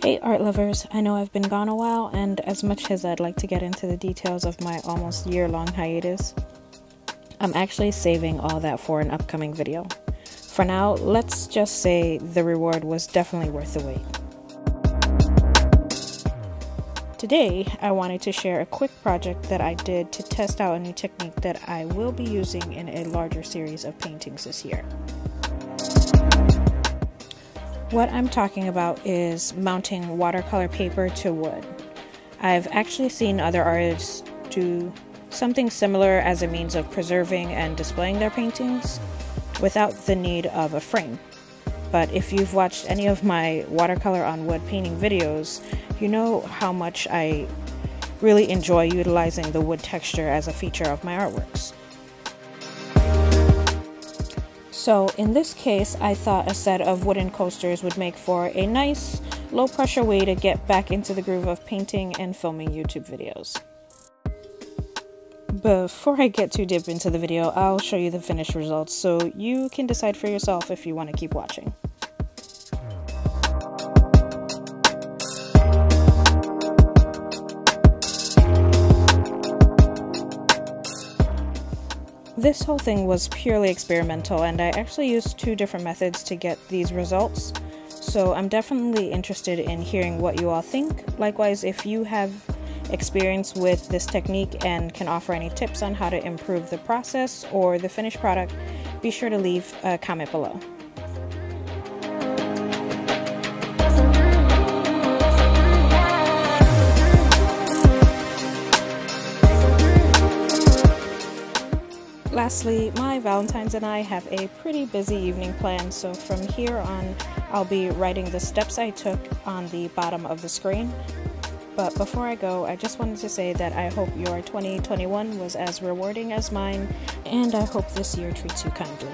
Hey art lovers, I know I've been gone a while, and as much as I'd like to get into the details of my almost year-long hiatus, I'm actually saving all that for an upcoming video. For now, let's just say the reward was definitely worth the wait. Today, I wanted to share a quick project that I did to test out a new technique that I will be using in a larger series of paintings this year. What I'm talking about is mounting watercolor paper to wood. I've actually seen other artists do something similar as a means of preserving and displaying their paintings without the need of a frame. But if you've watched any of my watercolor on wood painting videos, you know how much I really enjoy utilizing the wood texture as a feature of my artworks. So in this case, I thought a set of wooden coasters would make for a nice, low-pressure way to get back into the groove of painting and filming YouTube videos. Before I get too deep into the video, I'll show you the finished results so you can decide for yourself if you want to keep watching. This whole thing was purely experimental, and I actually used two different methods to get these results, so I'm definitely interested in hearing what you all think. Likewise, if you have experience with this technique and can offer any tips on how to improve the process or the finished product, be sure to leave a comment below. Lastly, my Valentine's and I have a pretty busy evening planned, so from here on I'll be writing the steps I took on the bottom of the screen. But before I go, I just wanted to say that I hope your 2021 was as rewarding as mine, and I hope this year treats you kindly.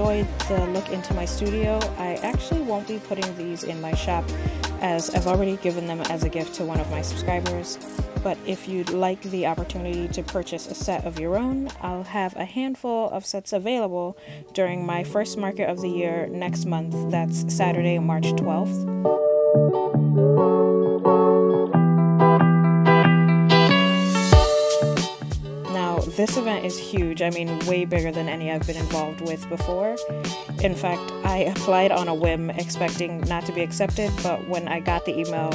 enjoyed the look into my studio, I actually won't be putting these in my shop as I've already given them as a gift to one of my subscribers. But if you'd like the opportunity to purchase a set of your own, I'll have a handful of sets available during my first market of the year next month. That's Saturday, March 12th. Now, this event is huge. I mean, way bigger than any I've been involved with before. In fact, I applied on a whim, expecting not to be accepted, but when I got the email,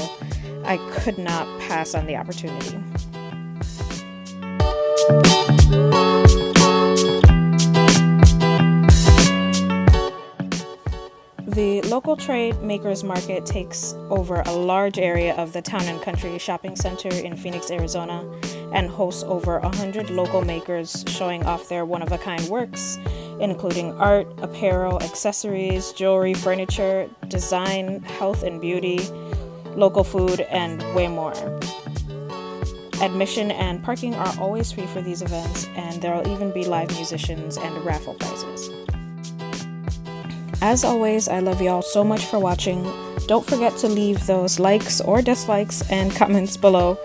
I could not pass on the opportunity. The local trade makers market takes over a large area of the Town and Country Shopping Center in Phoenix, Arizona, and hosts over 100 local makers showing off their one-of-a-kind works, including art, apparel, accessories, jewelry, furniture, design, health and beauty, local food, and way more. Admission and parking are always free for these events, and there will even be live musicians and raffle prizes. As always, I love y'all so much for watching. Don't forget to leave those likes or dislikes and comments below.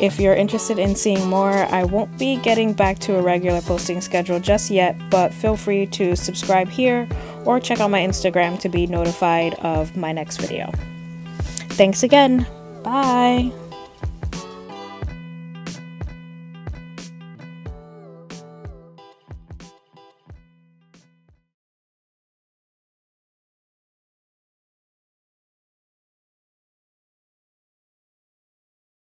If you're interested in seeing more, I won't be getting back to a regular posting schedule just yet, but feel free to subscribe here or check out my Instagram to be notified of my next video. Thanks again. Bye.